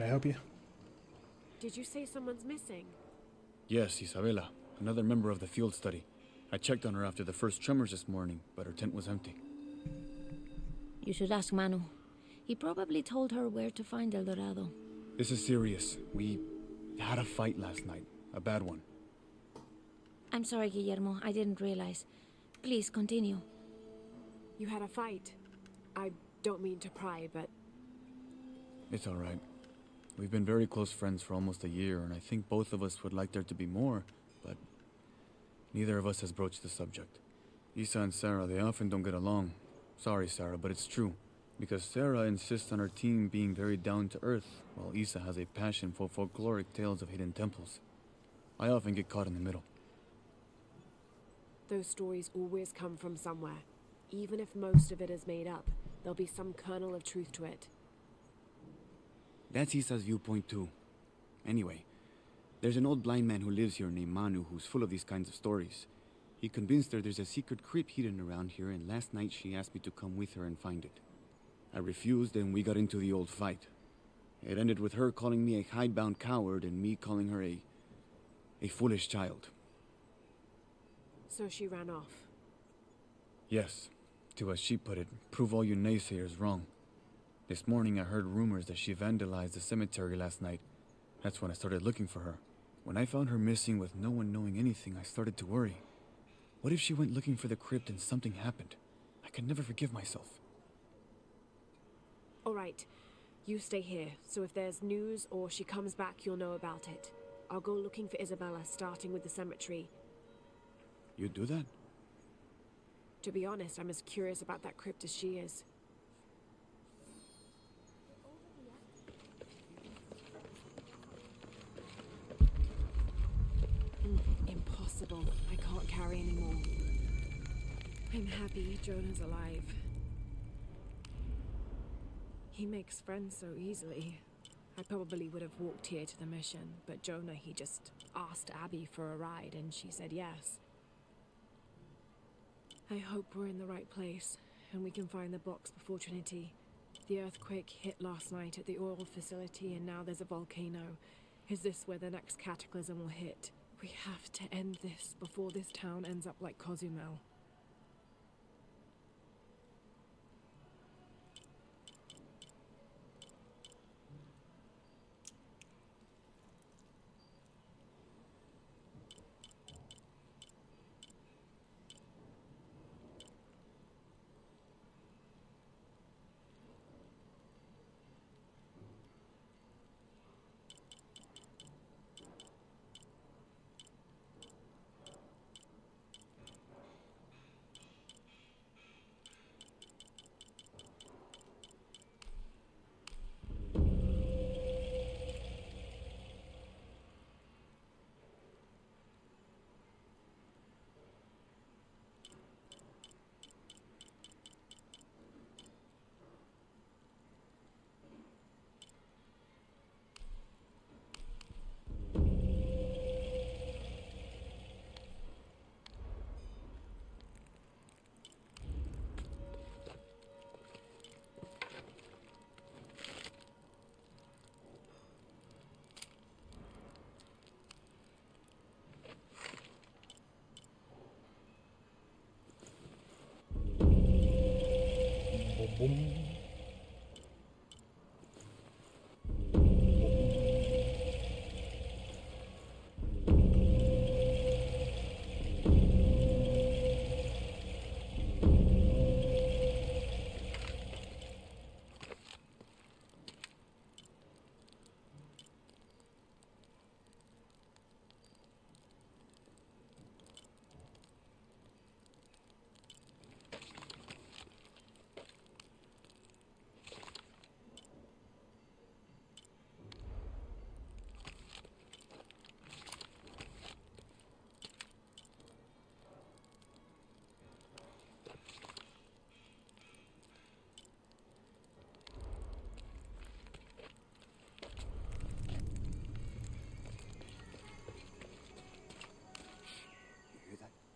Can I help you? Did you say someone's missing? Yes, Isabella, another member of the field study. I checked on her after the first tremors this morning, but her tent was empty. You should ask Manu. He probably told her where to find El Dorado. This is serious. We had a fight last night. A bad one. I'm sorry, Guillermo. I didn't realize. Please, continue. You had a fight. I don't mean to pry, but... It's all right. We've been very close friends for almost a year, and I think both of us would like there to be more, but neither of us has broached the subject. Isa and Sarah, they often don't get along. Sorry, Sarah, but it's true. Because Sarah insists on her team being very down-to-earth, while Isa has a passion for folkloric tales of hidden temples. I often get caught in the middle. Those stories always come from somewhere. Even if most of it is made up, there'll be some kernel of truth to it. That's Isa's viewpoint too. Anyway, there's an old blind man who lives here named Manu who's full of these kinds of stories. He convinced her there's a secret crypt hidden around here, and last night she asked me to come with her and find it. I refused, and we got into the old fight. It ended with her calling me a hidebound coward and me calling her a foolish child. So she ran off. Yes, to as she put it, prove all you naysayers wrong. This morning I heard rumors that she vandalized the cemetery last night. That's when I started looking for her. When I found her missing with no one knowing anything, I started to worry. What if she went looking for the crypt and something happened? I could never forgive myself. All right, you stay here, so if there's news or she comes back, you'll know about it. I'll go looking for Isabella, starting with the cemetery. You'd do that? To be honest, I'm as curious about that crypt as she is. Impossible. I can't carry anymore. I'm happy Jonah's alive. He makes friends so easily. I probably would have walked here to the mission, but Jonah, he just asked Abby for a ride and she said yes. I hope we're in the right place and we can find the box before Trinity. The earthquake hit last night at the oil facility and now there's a volcano. Is this where the next cataclysm will hit? We have to end this before this town ends up like Cozumel.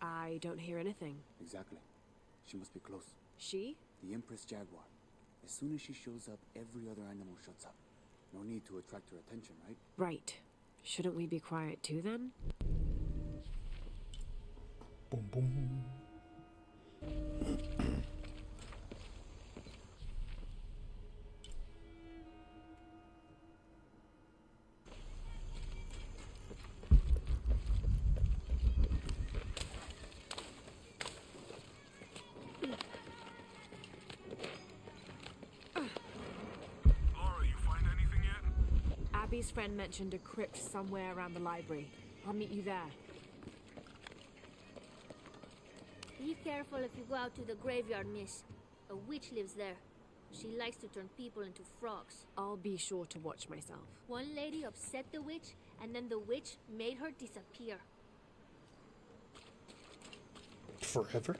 I don't hear anything. Exactly. She must be close. She? The Empress Jaguar. As soon as she shows up, every other animal shuts up. No need to attract her attention, right? Right. Shouldn't we be quiet too then? Boom, boom. Abby's friend mentioned a crypt somewhere around the library. I'll meet you there. Be careful if you go out to the graveyard, miss. A witch lives there. She likes to turn people into frogs. I'll be sure to watch myself. One lady upset the witch, and then the witch made her disappear. Forever?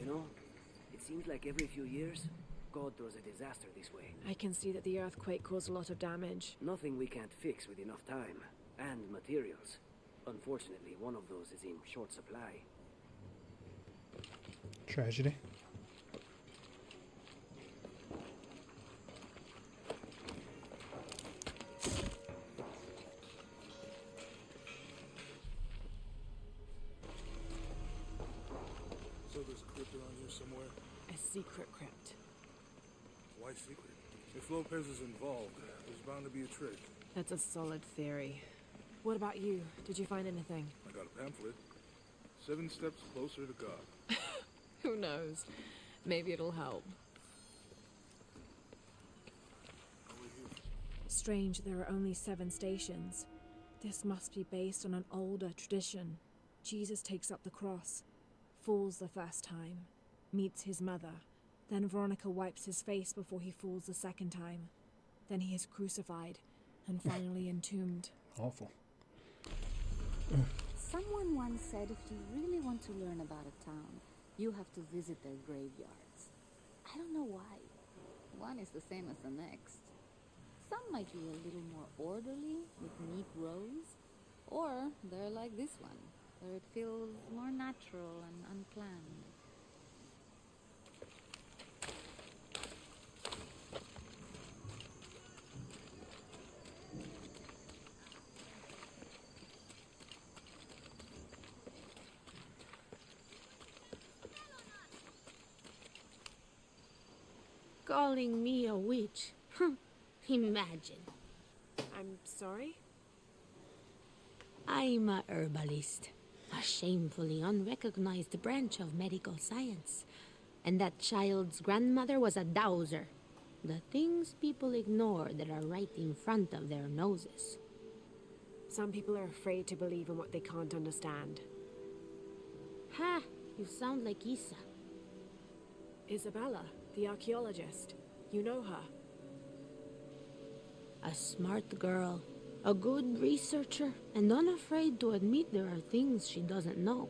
You know, it seems like every few years, God throws a disaster this way. I can see that the earthquake caused a lot of damage. Nothing we can't fix with enough time. And materials. Unfortunately, one of those is in short supply. Tragedy. So there's a crypt around here somewhere? A secret crypt. Why secret? If Lopez is involved, there's bound to be a trick. That's a solid theory. What about you? Did you find anything? I got a pamphlet. 7 steps closer to God. Who knows? Maybe it'll help. Strange, there are only 7 stations. This must be based on an older tradition. Jesus takes up the cross, falls the first time, meets his mother. Then Veronica wipes his face before he falls the second time. Then he is crucified and finally entombed. Awful. Someone once said if you really want to learn about a town, you have to visit their graveyards. I don't know why. One is the same as the next. Some might be a little more orderly, with neat rows. Or they're like this one, where it feels more natural and unplanned. Calling me a witch? Imagine. I'm sorry? I'm a herbalist, a shamefully unrecognized branch of medical science. And that child's grandmother was a dowser. The things people ignore that are right in front of their noses. Some people are afraid to believe in what they can't understand. Ha! You sound like Isa. Isabella, the archaeologist. You know her. A smart girl, a good researcher, and unafraid to admit there are things she doesn't know.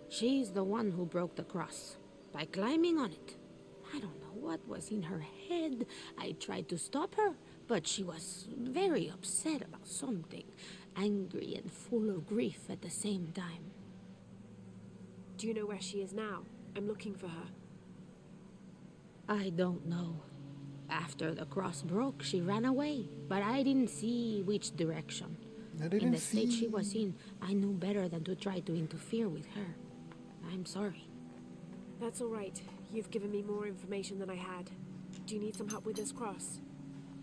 She's the one who broke the cross, by climbing on it. I don't know what was in her head. I tried to stop her, but she was very upset about something, angry and full of grief at the same time. Do you know where she is now? I'm looking for her. I don't know. After the cross broke, she ran away, but I didn't see which direction. In the state she was in, I knew better than to try to interfere with her. I'm sorry. That's all right. You've given me more information than I had. Do you need some help with this cross?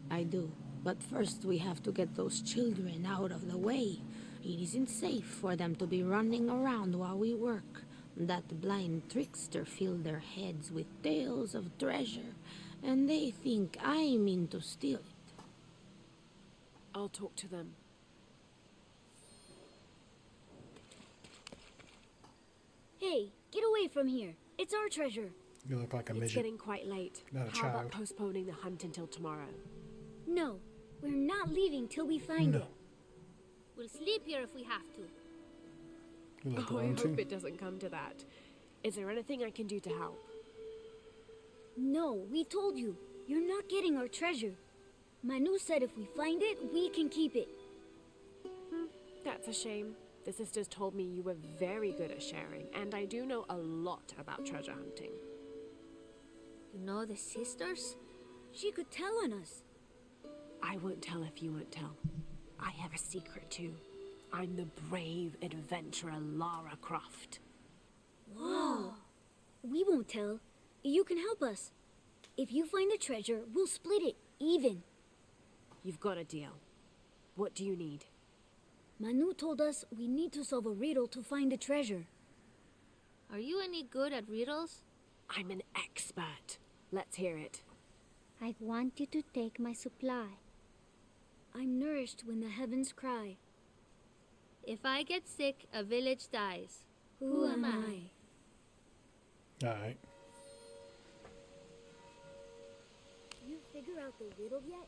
I do. But first we have to get those children out of the way. It isn't safe for them to be running around while we work. That blind trickster filled their heads with tales of treasure, and they think I mean to steal it. I'll talk to them. Hey, get away from here. It's our treasure. You look like a It's midget. getting quite late. Not a How about child. postponing the hunt until tomorrow? No, we're not leaving till we find No. it. We'll sleep here if we have to. You look Oh, I alone hope too. it doesn't come to that. Is there anything I can do to help? No, we told you. You're not getting our treasure. Manu said if we find it, we can keep it. That's a shame. The sisters told me you were very good at sharing, and I do know a lot about treasure hunting. You know the sisters? She could tell on us. I won't tell if you won't tell. I have a secret too. I'm the brave adventurer Lara Croft. Whoa. We won't tell. You can help us. If you find the treasure, we'll split it, even. You've got a deal. What do you need? Manu told us we need to solve a riddle to find the treasure. Are you any good at riddles? I'm an expert. Let's hear it. I want you to take my supply. I'm nourished when the heavens cry. If I get sick, a village dies. Who am I? Alright. You figure out the riddle yet?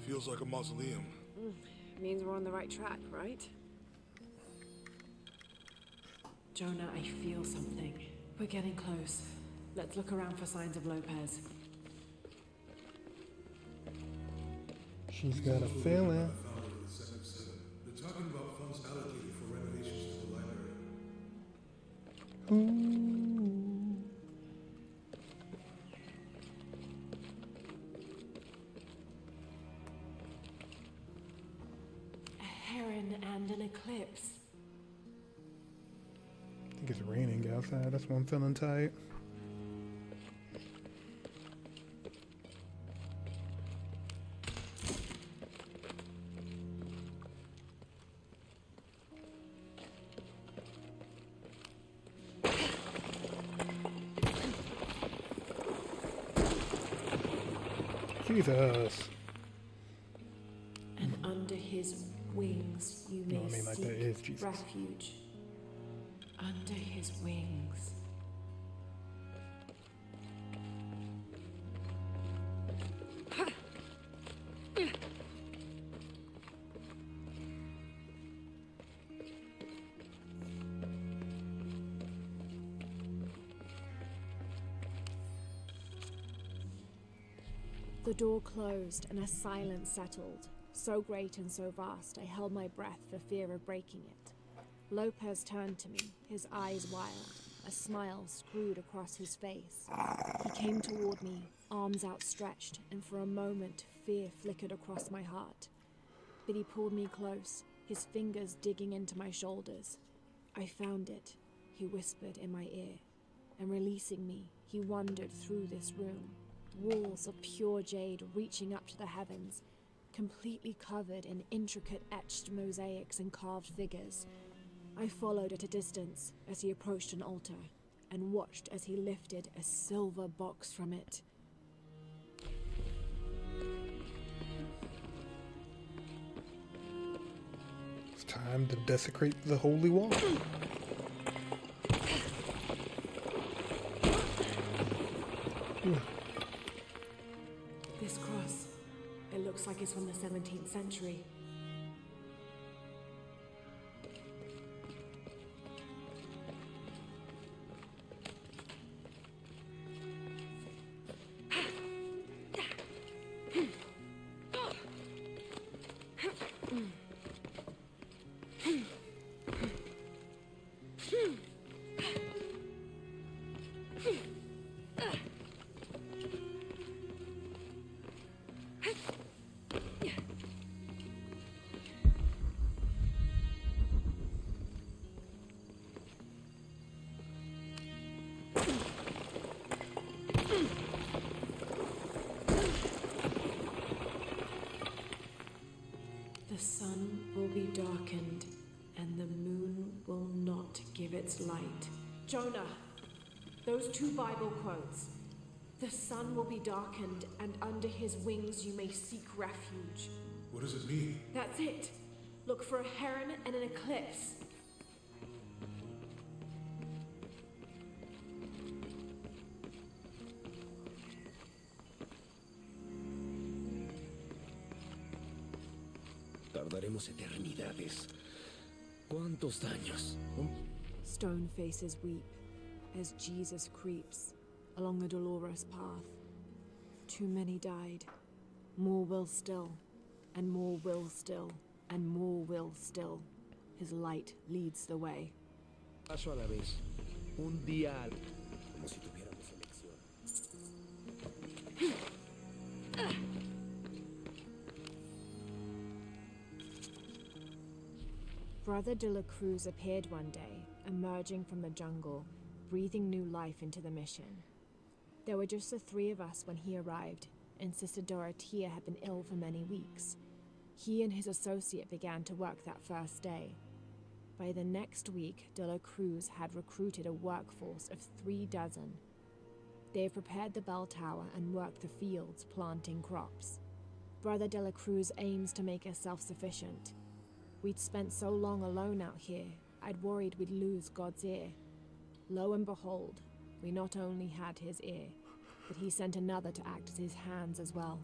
Feels like a mausoleum. Means we're on the right track, right? Jonah, I feel something. We're getting close. Let's look around for signs of Lopez. She's got a feeling. They're talking about funds allocated for renovations to the library. Ooh. A heron and an eclipse. I think it's raining outside. That's why I'm feeling tight. Jesus. And under his wings you may No, I mean, like, seek that is Jesus. refuge. Under his wings. The door closed and a silence settled, so great and so vast I held my breath for fear of breaking it. Lopez turned to me, his eyes wild, a smile screwed across his face. He came toward me, arms outstretched, and for a moment fear flickered across my heart. But he pulled me close, his fingers digging into my shoulders. I found it, he whispered in my ear, and releasing me, he wandered through this room. Walls of pure jade reaching up to the heavens, completely covered in intricate etched mosaics and carved figures. I followed at a distance as he approached an altar, and watched as he lifted a silver box from it. It's time to desecrate the holy wall. This cross, it looks like it's from the 17th century. The sun will be darkened, and the moon will not give its light. Jonah, those two Bible quotes. The sun will be darkened, and under his wings you may seek refuge. What does it mean? That's it. Look for a heron and an eclipse. Tardaremos eternidades. ¿Cuántos años? Stone faces weep as Jesus creeps along the dolorous path. Too many died. More will still, and more will still, and more will still. His light leads the way. Paso a la vez. Un día al... Como si tuviéramos elección. Brother de la Cruz appeared one day, emerging from the jungle, breathing new life into the mission. There were just the three of us when he arrived, and Sister Dorothea had been ill for many weeks. He and his associate began to work that first day. By the next week, de la Cruz had recruited a workforce of 36. They have prepared the bell tower and worked the fields, planting crops. Brother de la Cruz aims to make us self-sufficient. We'd spent so long alone out here, I'd worried we'd lose God's ear. Lo and behold, we not only had his ear, but he sent another to act as his hands as well.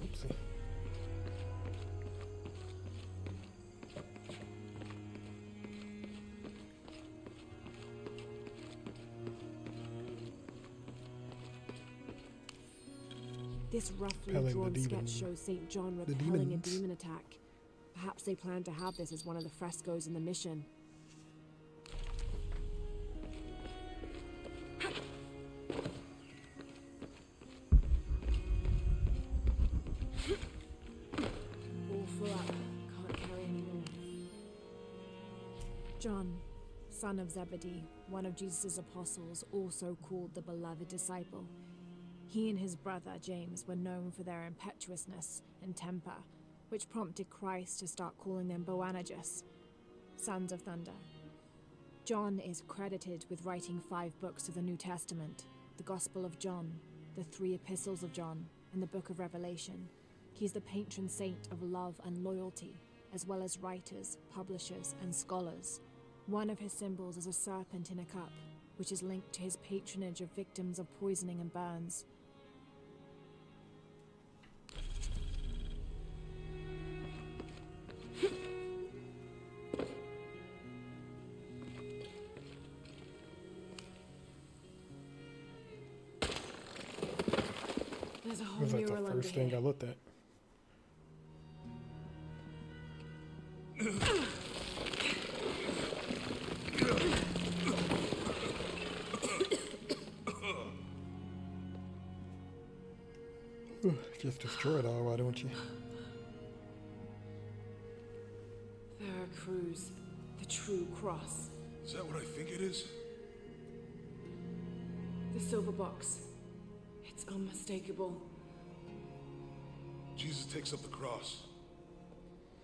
Oopsie. This roughly Repelling the drawn demon- sketch shows St. John the repelling a demons. demon attack. Perhaps they plan to have this as one of the frescoes in the mission. All full up. Can't carry anymore. John, son of Zebedee, one of Jesus' apostles, also called the beloved disciple. He and his brother, James, were known for their impetuousness and temper, which prompted Christ to start calling them Boanerges, sons of thunder. John is credited with writing 5 books of the New Testament, the Gospel of John, the 3 epistles of John, and the Book of Revelation. He's the patron saint of love and loyalty, as well as writers, publishers, and scholars. One of his symbols is a serpent in a cup, which is linked to his patronage of victims of poisoning and burns. There's a whole Was that the mural under first thing here. I looked at? Just destroy it all, why don't you? Veracruz, the true cross. Is that what I think it is? The silver box. It's unmistakable. Jesus takes up the cross.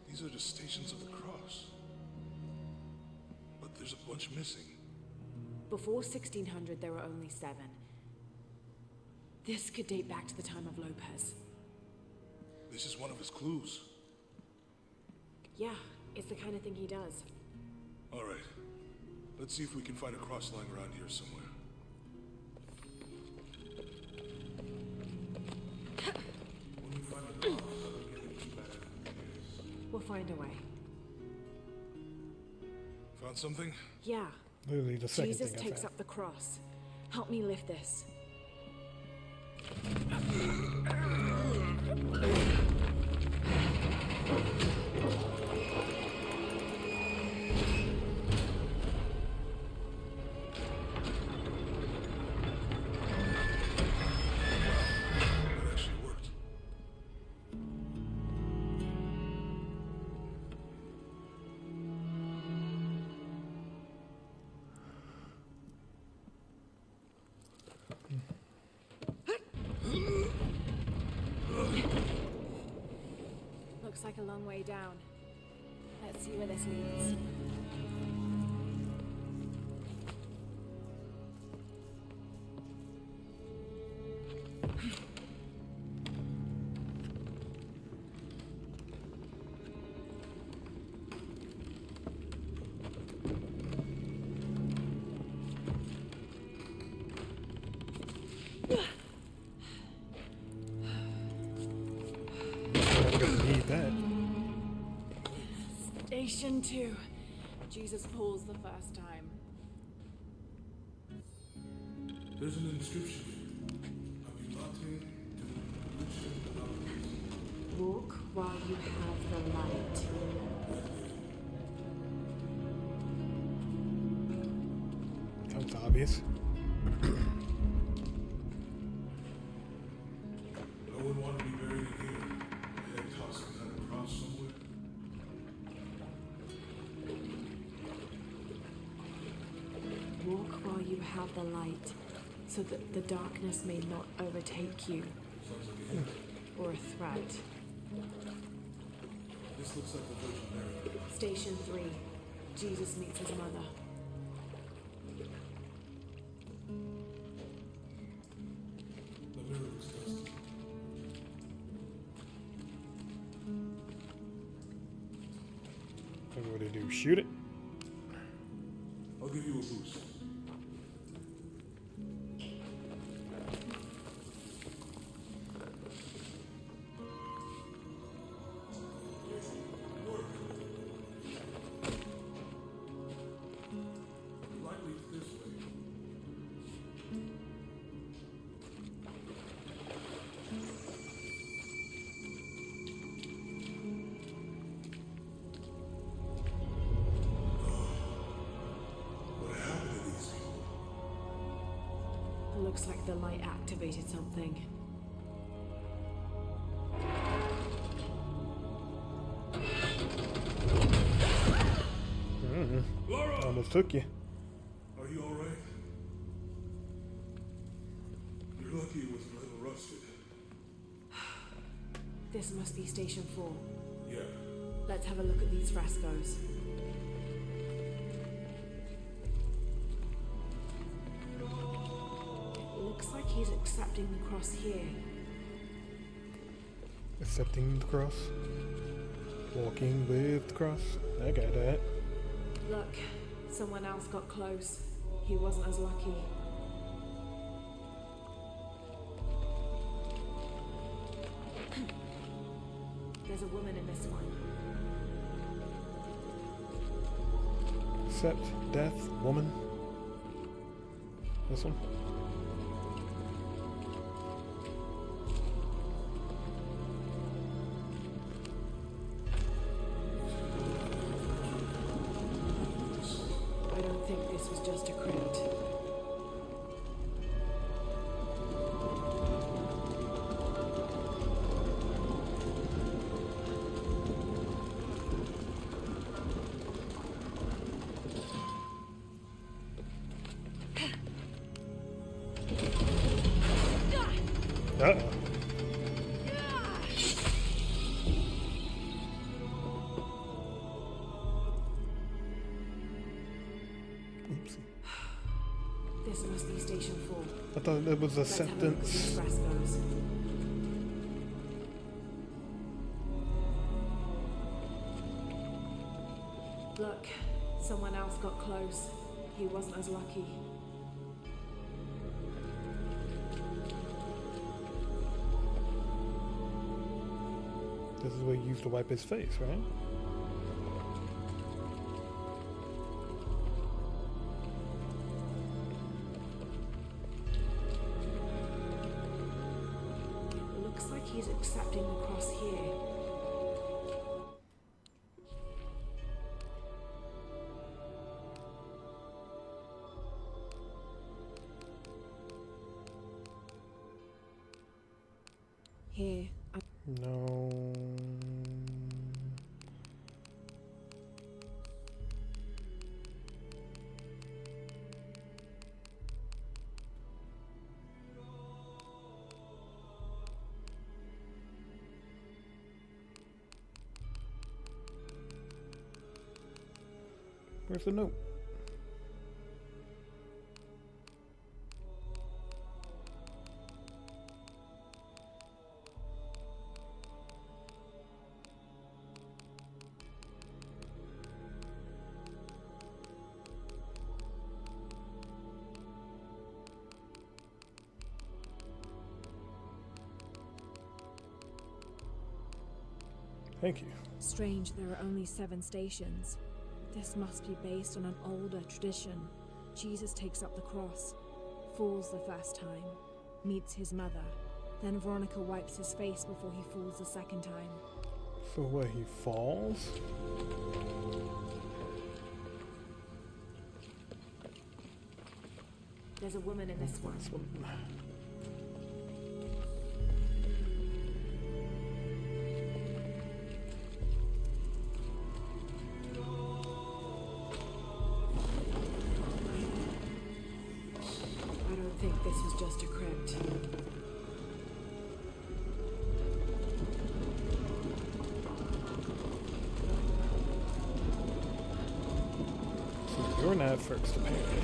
These are just stations of the cross. But there's a bunch missing. Before 1600, there were only 7. This could date back to the time of Lopez. This is one of his clues. Yeah, it's the kind of thing he does. All right. Let's see if we can find a cross lying around here somewhere. When we find a cross, I'll get it back to the case. We'll find a way. Found something? Yeah, Literally the second Jesus thing I takes found. up the cross. Help me lift this. It actually worked. Looks like a long way down. Let's see where this leads. I'm gonna need that. Station 2. Jesus falls the first time. There's an inscription. Habilate de Walk while you have the light. Sounds obvious. I wouldn't want to be buried in here. Head tossed behind a cross somewhere. Walk while you have the light, so that the darkness may not overtake you. Or a threat. This looks like the Virgin Mary. Station 3. Jesus meets his mother. The mirror looks dusty. And what do you do? Shoot it? I'll give you a boost. Light leads this way. What happened to these people? Looks like the light activated something. Laura! Almost took you. Are you alright? You're lucky it was a little rusted. This must be Station 4. Yeah. Let's have a look at these frescoes. It looks like he's accepting the cross here. Accepting the cross. Walking with the cross. I got that. Look, someone else got close. He wasn't as lucky. There's a woman in this one. Accept death, woman. This one. I don't think this was just a crypt. Uh-oh. Oopsie. This must be Station 4. I thought it was Let's have a look at these acceptance. frescoes. Look, someone else got close. He wasn't as lucky. This is what he used to wipe his face, right? It looks like he's accepting the cross here. Here. No. Where's the note? Thank you. Strange, there are only 7 stations. This must be based on an older tradition. Jesus takes up the cross, falls the first time, meets his mother. Then Veronica wipes his face before he falls the second time. So what, he falls? There's a woman in this one. I don't think this was just a crypt. So you're not first, apparently.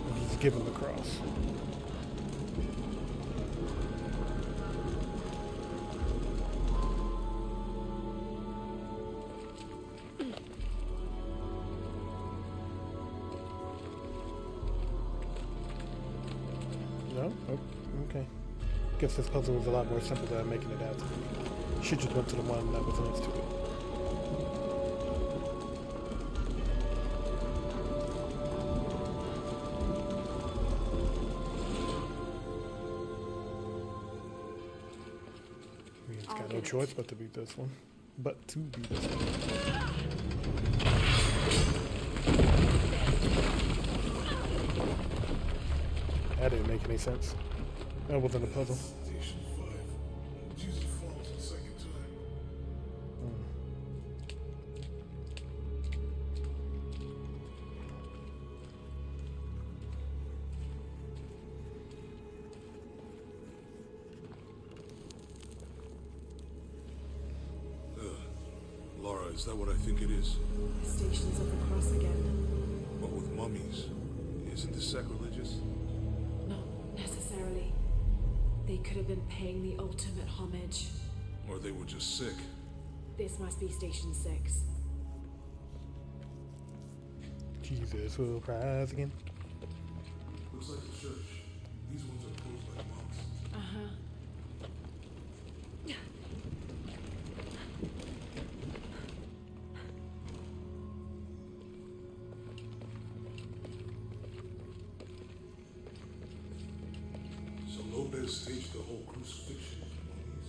And he's given the cross. No? Oh, okay. Guess this puzzle was a lot more simple than making it out to be. Should just went to the one that was next to it. We've got no choice but to beat this one. But to beat this one. That didn't make any sense. That wasn't a puzzle. Station 5. Jesus falls the second time. Laura, is that what I think it is? The Stations of the Cross again. But with mummies, isn't this sacrilegious? Not necessarily. They could have been paying the ultimate homage. Or they were just sick? This must be Station 6. Jesus will rise again. Looks like a church. These ones are closed by monks. Uh-huh. So Lopez staged the whole crucifixion of mummies.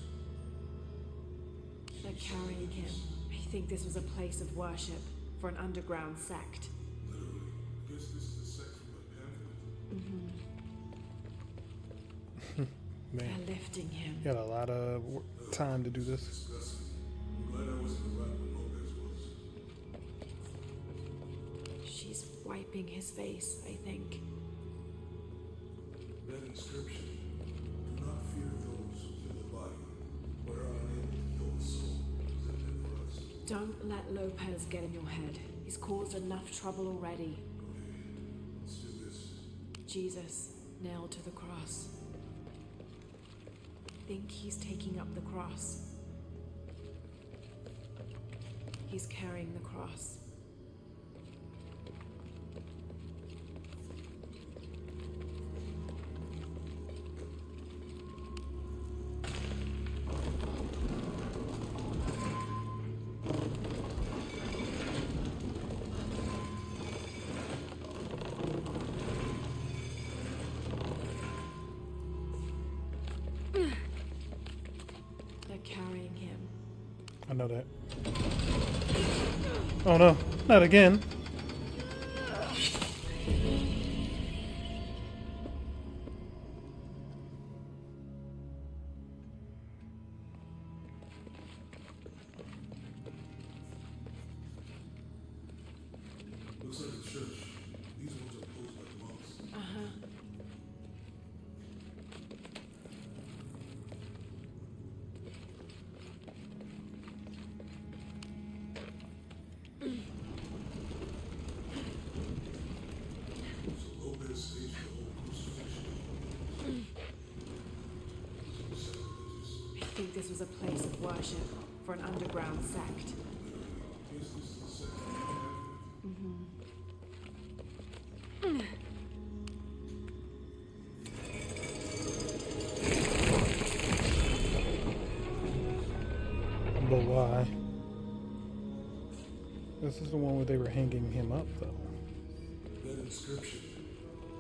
They're carrying him. I think this was a place of worship for an underground sect. Literally. I guess this is the sect from the pamphlet. Man, They're lifting him. he had a lot of time to do this. Disgusting. I'm glad I wasn't around when Lopez was. She's wiping his face, I think. That inscription. Do not fear those who kill the body, but are unable to kill the soul. Is that meant for us? Don't let Lopez get in your head. He's caused enough trouble already. Okay. Let's do this. Jesus, nailed to the cross. Think he's taking up the cross. He's carrying the cross. They're carrying him. I know that. Oh no, not again. Looks like a church. These ones are closed by monks. Uh-huh. So Lopez staged the whole crucifixion. I think this was a place of worship for an underground sect. Guess this is the sect from the pamphlet. But why? This is the one where they were hanging him up, though. That inscription.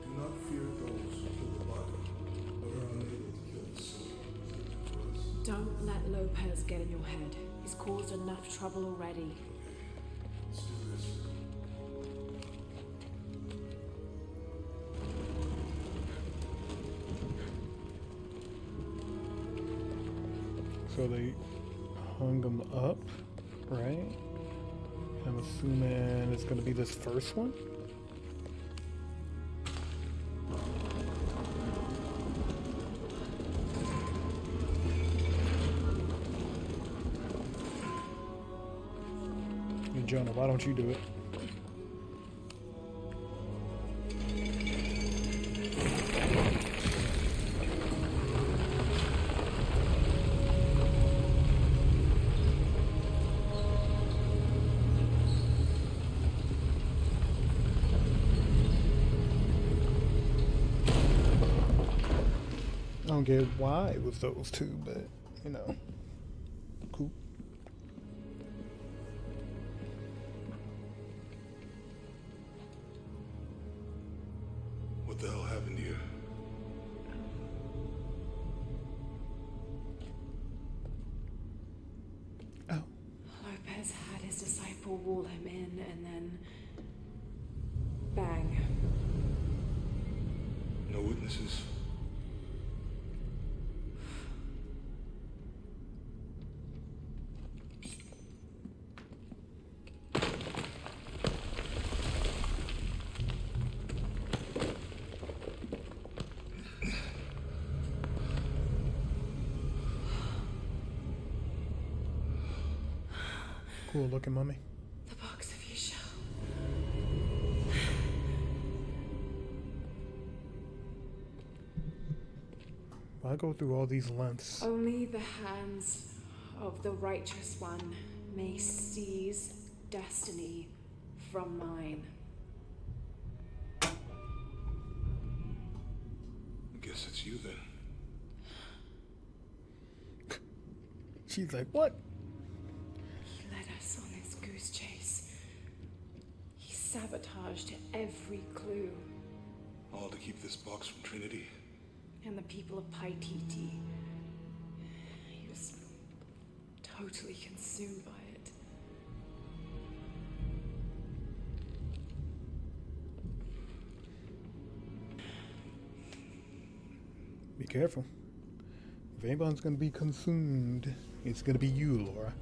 Do not fear those who kill the body, but are unable to kill the soul. Don't let Lopez get in your head. He's caused enough trouble already. Let's do this. So they hung him up, right? I'm assuming it's gonna be this first one. Hey, Jonah, why don't you do it? I don't get why it was those two, but you know, cool. What the hell happened here? Oh, Lopez had his disciple wall him in and then... bang. No witnesses. cool looking mummy. The box of Yisha. Why go through all these lengths? Only the hands of the righteous one may seize destiny from mine. I guess it's you then. She's like, what? He led us on this goose chase. He sabotaged every clue. All to keep this box from Trinity. And the people of Paititi. He was totally consumed by it. Be careful. If anyone's gonna be consumed, it's gonna be you, Laura.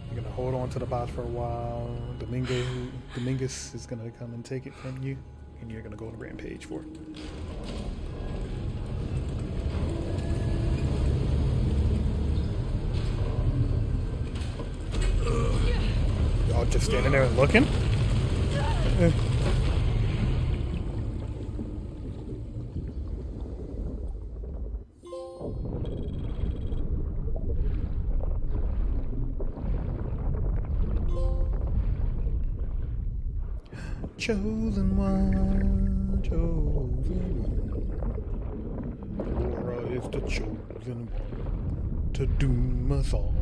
You're gonna hold on to the box for a while. Dominguez is gonna come and take it from you, and you're gonna go on a rampage for it. Y'all just standing there and looking? Chosen one, chosen one. Laura is the chosen one to doom us all.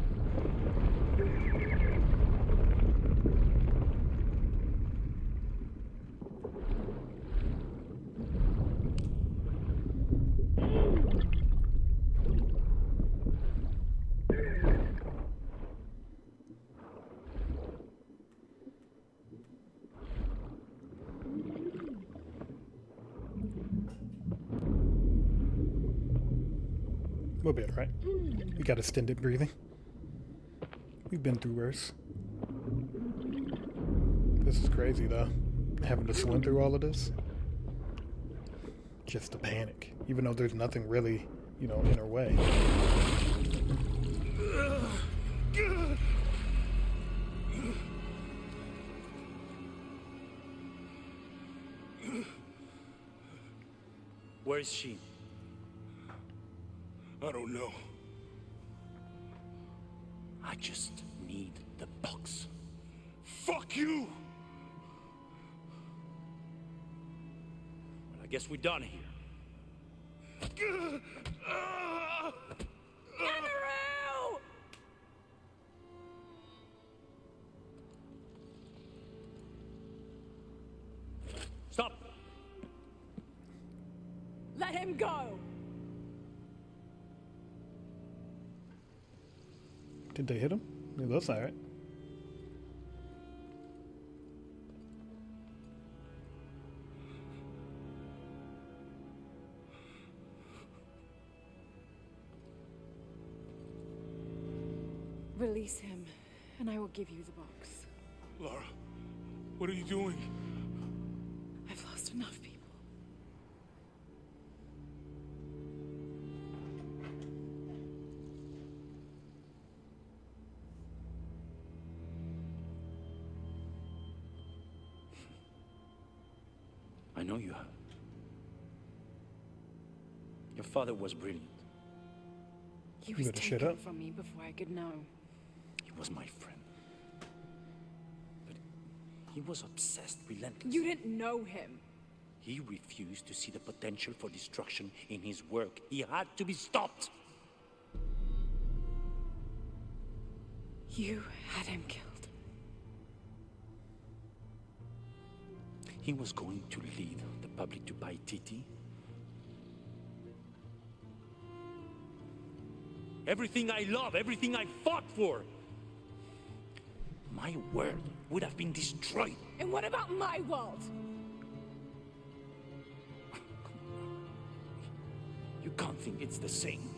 We'll be alright. We got extended breathing. We've been through worse. This is crazy though. Having to swim through all of this. Just the panic. Even though there's nothing really, you know, in our way. Where's she? I don't know. I just need the box. Fuck you! Well, I guess we're done here. Let him go! Did they hit him? It looks like it. Release him, and I will give you the box. Lara, what are you doing? I've lost enough people. I know you have. Your father was brilliant. He was better shut taken up. from me before I could know. He was my friend. But he was obsessed, relentless. You didn't know him. He refused to see the potential for destruction in his work. He had to be stopped. You had him killed. He was going to lead the public to buy Titi. Everything I love, everything I fought for. My world would have been destroyed. And what about my world? You can't think it's the same.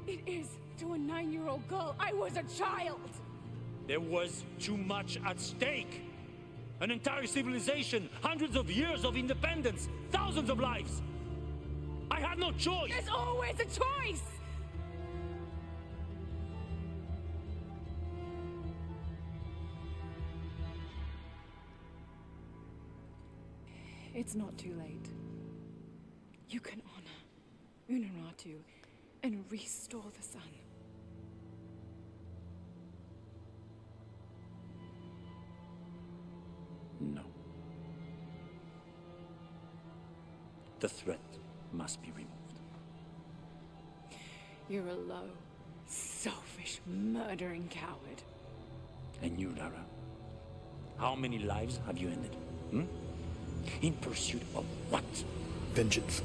It is to a 9-year-old girl. I was a child. There was too much at stake. An entire civilization, hundreds of years of independence, thousands of lives. I had no choice. There's always a choice. It's not too late. You can honor Unuratu and restore the sun. No. The threat must be removed. You're a low, selfish, murdering coward. And you, Lara? How many lives have you ended? Hmm? In pursuit of what? Vengeance.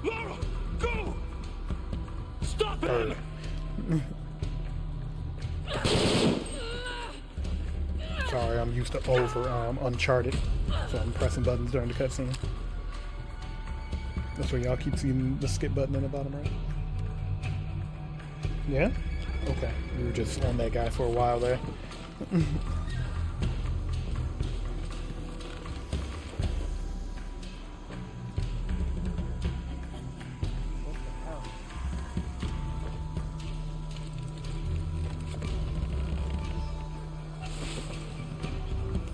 Lara, go! Stop him! Sorry, I'm used to over Uncharted, so I'm pressing buttons during the cutscene. That's where y'all keep seeing the skip button in the bottom right. Yeah? Okay, we were just on that guy for a while there. I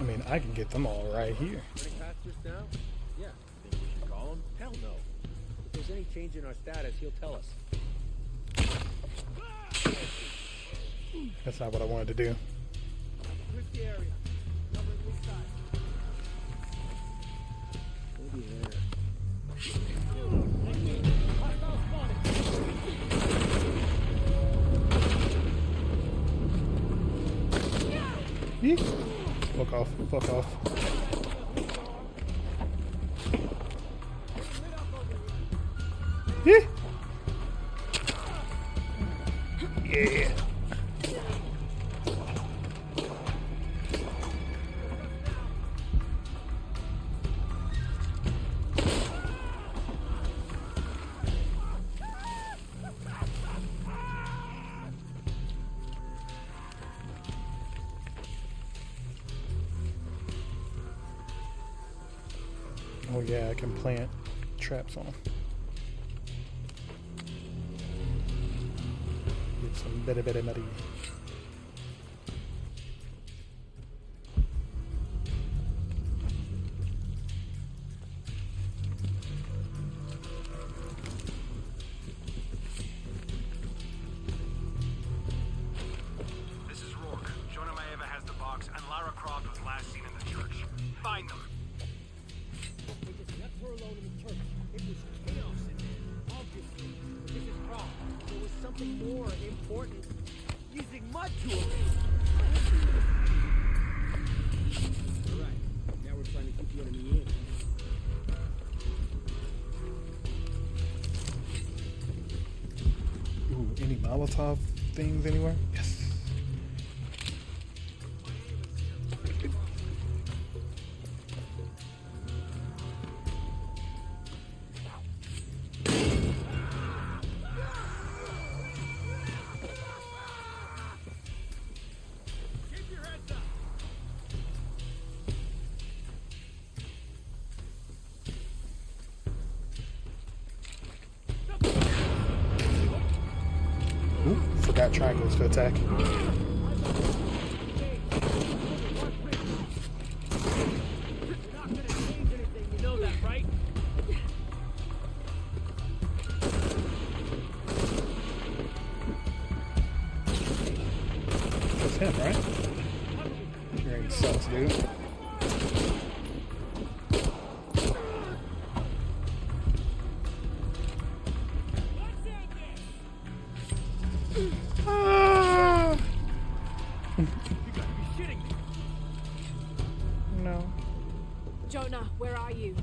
mean, I can get them all right here. Running past just now? Yeah. Think we should call him? Hell no. If there's any change in our status, he'll tell us. That's not what I wanted to do. Sweep the area. Cover the inside. Maybe there. Yee. Fuck off. Fuck off. Yee. Yeah. Oh yeah, I can plant traps on them. Get some better money. This is Rourke. Jonah Maeva has the box, and Lara Croft was last seen in the church. Find them. They just left her alone in the church. It was chaos in there. Obviously. Mrs. Croft, there was something more important. Using mud tools. You're right. Molotov things anywhere? Yes. Ooh, forgot triangles to attack. You know that, right? That's him, right? Your aim sucks, dude. Ah! You gotta be shitting me. No. Jonah, where are you?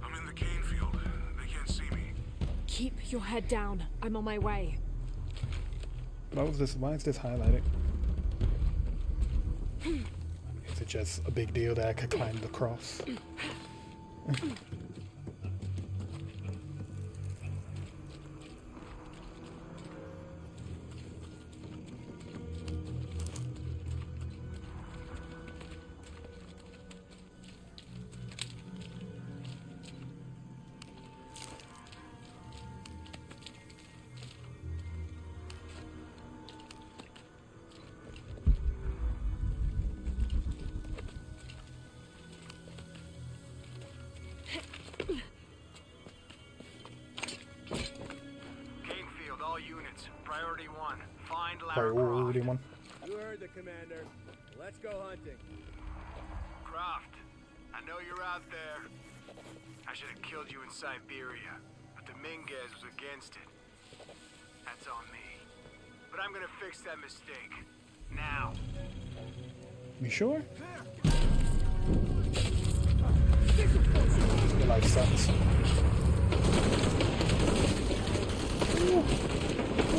I'm in the cane field. They can't see me. Keep your head down. I'm on my way. What was this? Why is this highlighted? Is it just a big deal that I could climb the cross? Cane field, all units. Priority 1. Find Lara Priority Croft. one. You heard the commander. Let's go hunting. Croft, I know you're out there. I should have killed you in Siberia, but Dominguez was against it. That's on me. But I'm gonna fix that mistake. Now. You sure? Your life sucks. Ooh.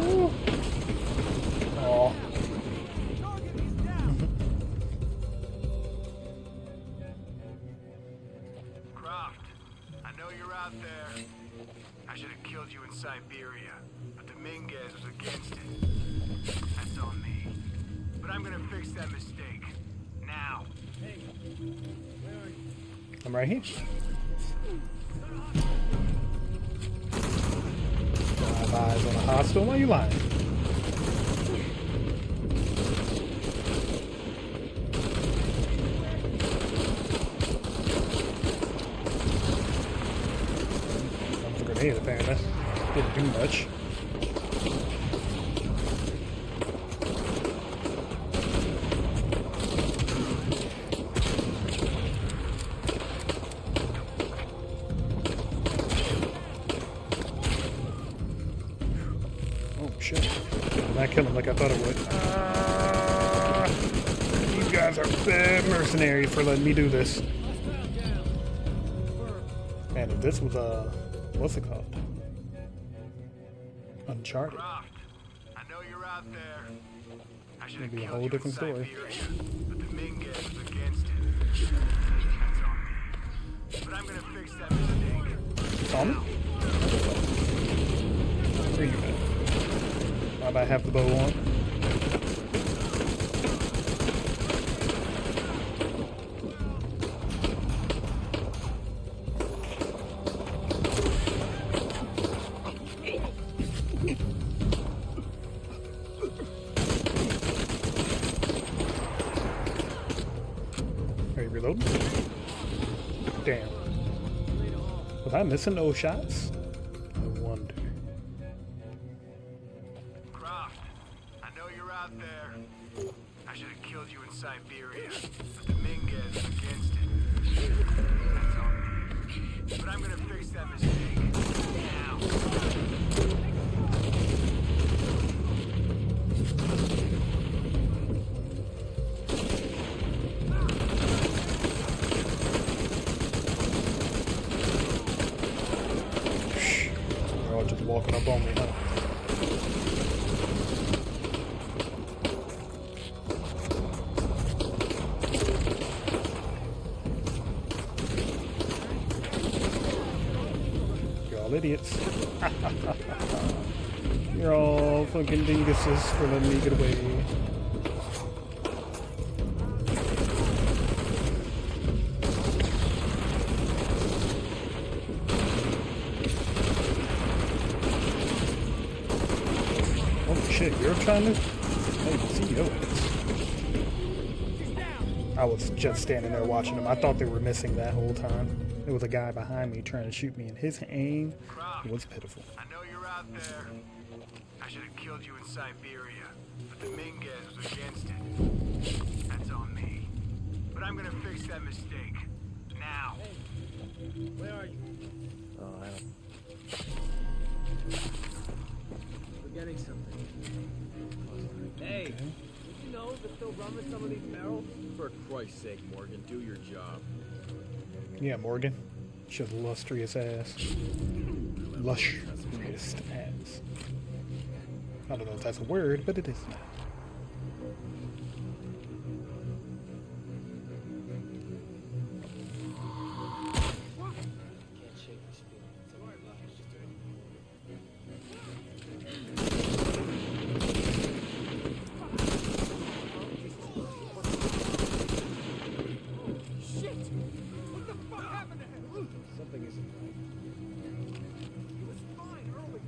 Ooh. Aw. Croft, I know you're out there. I should have killed you in Siberia, but Dominguez was against it. That's on me. But I'm gonna fix that mistake. Now. Hey, where are you? I'm right here. I have eyes on a hostile. Why are you lying? That was a grenade, apparently. Didn't do much. Oh shit. Did not kill him like I thought it would. You guys are bad mercenaries for letting me do this. Man, if this was what's it called? Uncharted. Croft, I know you're out there. I should have It'd be a killed whole you different in story. Siberia, but Dominguez was against it. That's on me. But I'm gonna fix that mistake. It's on me? Where you at? Why do I have the bow on? Are you reloading? Damn. Was I missing those shots? I wonder. Croft, I know you're out there. I should have killed you in Siberia, but Dominguez was against it. That's on me. But I'm gonna fix that mistake. Now. They're all just walking up on me, huh? all idiots. You're all fucking dinguses for letting me get away. Holy shit, you're trying to? Hey, see you. I was just standing there watching them. I thought they were missing that whole time. There was a guy behind me trying to shoot me, and his aim was pitiful. I know you're out there. I should have killed you in Siberia, but the Minguez was against it. That's on me. But I'm gonna fix that mistake. Now. Hey, where are you? Oh, I don't... Forgetting something. Hey, did you know there's still rum in some of these barrels? For Christ's sake, Morgan, do your job. Yeah, Morgan. Shut lustrious ass. Lustrious ass. I don't know if that's a word, but it is now. Can't shake this feeling. Shit! What the fuck happened to him? Something isn't right. He was fine earlier.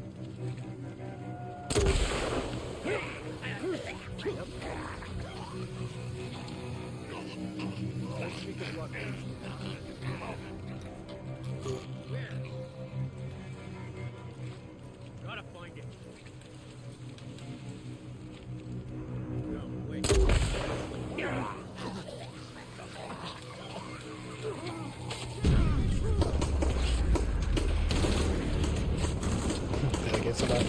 Gotta find it. No, wait. Did I get somebody?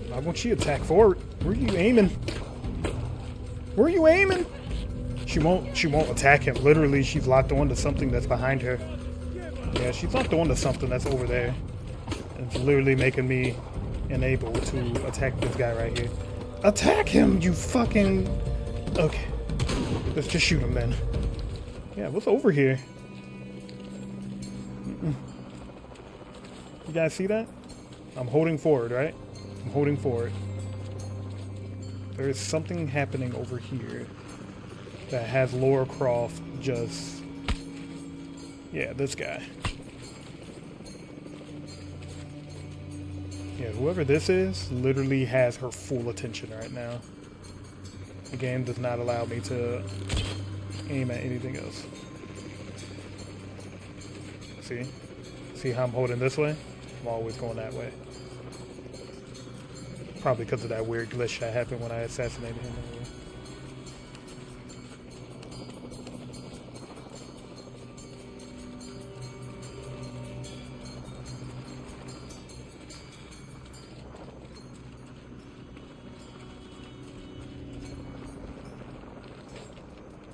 Why won't she attack forward? Where are you aiming? Where are you aiming? She won't attack him. Literally, she's locked on to something that's behind her. Yeah, she's locked on to something that's over there. It's literally making me unable to attack this guy right here. Attack him, you fucking... Okay. Let's just shoot him then. Yeah, what's over here? You guys see that? I'm holding forward, right? I'm holding forward. There is something happening over here that has Laura Croft just... Yeah, this guy. Yeah, whoever this is literally has her full attention right now. The game does not allow me to aim at anything else. See? See how I'm holding this way? I'm always going that way. Probably because of that weird glitch that happened when I assassinated him.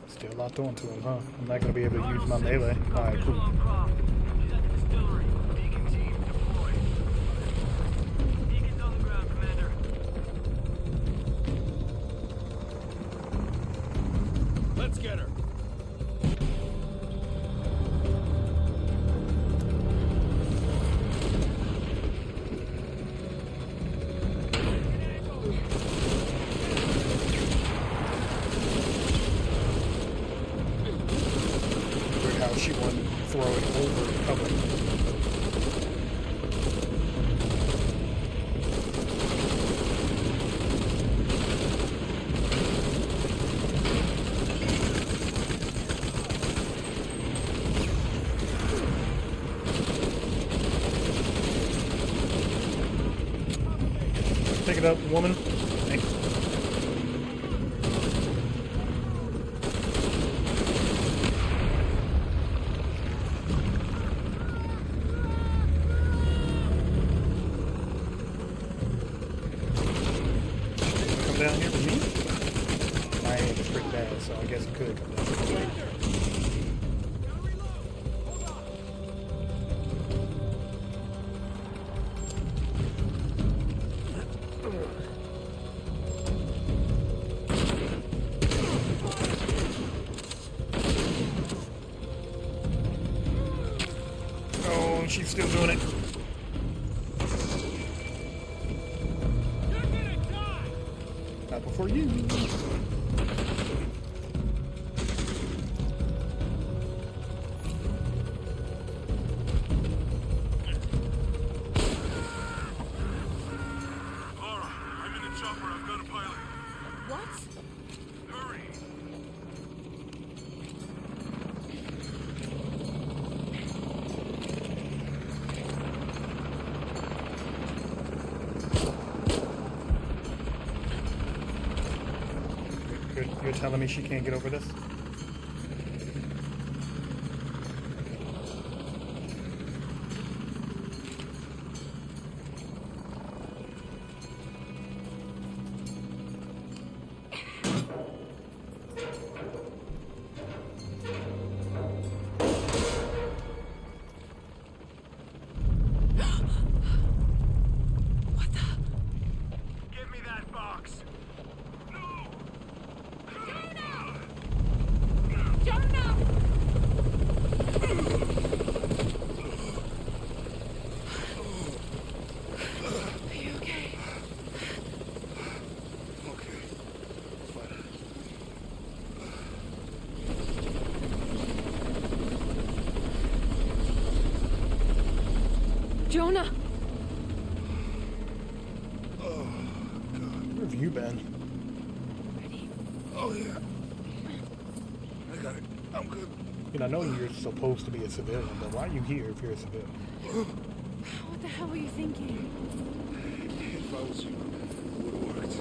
Still locked onto him, huh? I'm not going to be able to use my melee. Alright, cool. Let's get her. Weird how she wouldn't throw it over the cover. Pick it up, woman. Thank you. Come down here with me? My aim is pretty bad, so I guess it could come down here. Oh, she's still doing it. Not before you. Laura, I'm in the chopper. I've got a pilot. What? Hurry. You're telling me she can't get over this? Give me that box. Are you okay? Okay. Fine. Jonah! Where have you been? Oh, yeah. I got it. I'm good. I mean, I know you're supposed to be a civilian, but why are you here if you're a civilian? What the hell were you thinking? If I was you, it would have worked.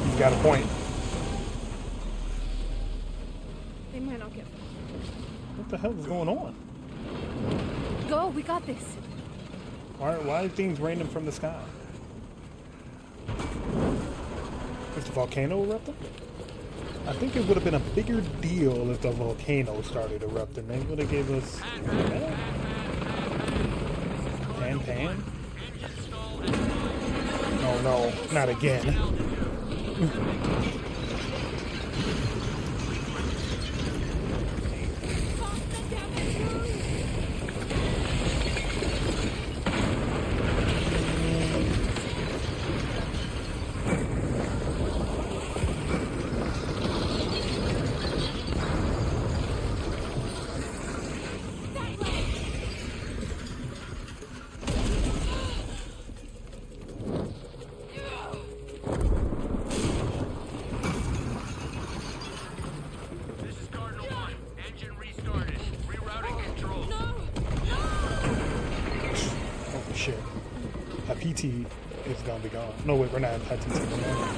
You've got a point. They might not get What the hell is going on? Go, we got this. Why are things raining from the sky? Is the volcano erupting? I think it would have been a bigger deal if the volcano started erupting. They would have gave us... Pan? No, not again. Shit. A PT is gonna be gone. No, wait, we're not at PT anymore.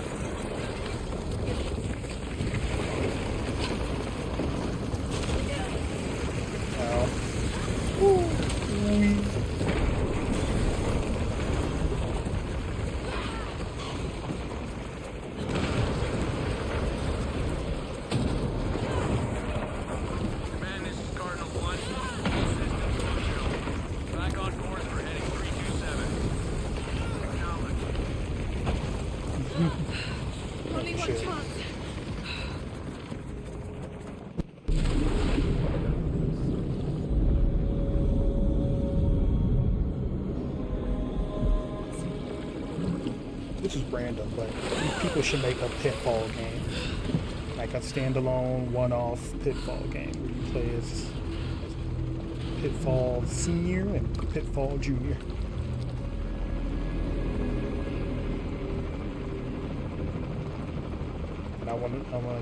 Command, this is Cardinal 1. All systems functional. Back on course for heading 327. Acknowledge. Only one Shit. chance. This is random, but people should make a Pitfall game. Like a standalone, one-off Pitfall game where you play as Pitfall Senior and Pitfall Junior. And I want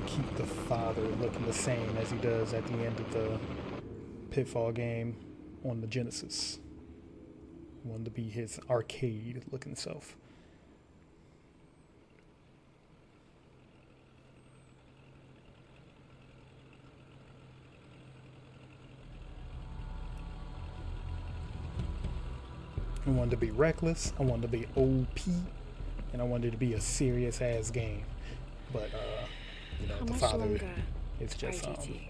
to keep the father looking the same as he does at the end of the Pitfall game on the Genesis. He wanted to be his arcade-looking self. I wanted to be reckless, I wanted to be OP, and I wanted to be a serious ass game. But you know, How the much father longer? is just IGT?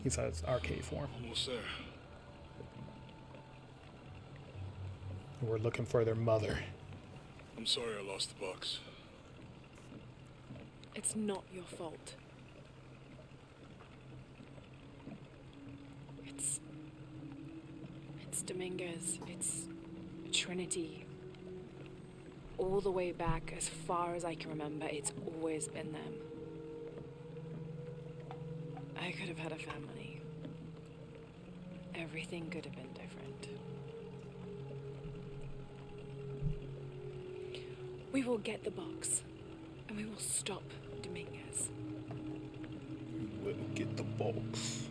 he's his arcade form. Almost there. We're looking for their mother. I'm sorry I lost the box. It's not your fault. It's Dominguez. It's Trinity. All the way back, as far as I can remember, it's always been them. I could have had a family. Everything could have been different. We will get the box, and we will stop Dominguez. We will get the box.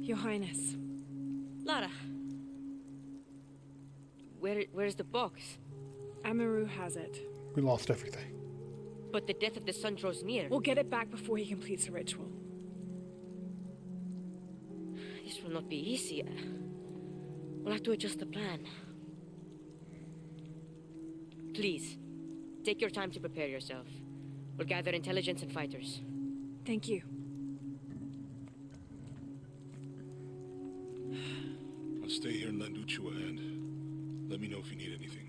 Your Highness. Lara. Where's the box? Amaru has it. We lost everything. But the death of the sun draws near. We'll get it back before he completes the ritual. This will not be easy. We'll have to adjust the plan. Please, take your time to prepare yourself. We'll gather intelligence and fighters. Thank you. I'll stay here and lend Uchu a hand. Let me know if you need anything.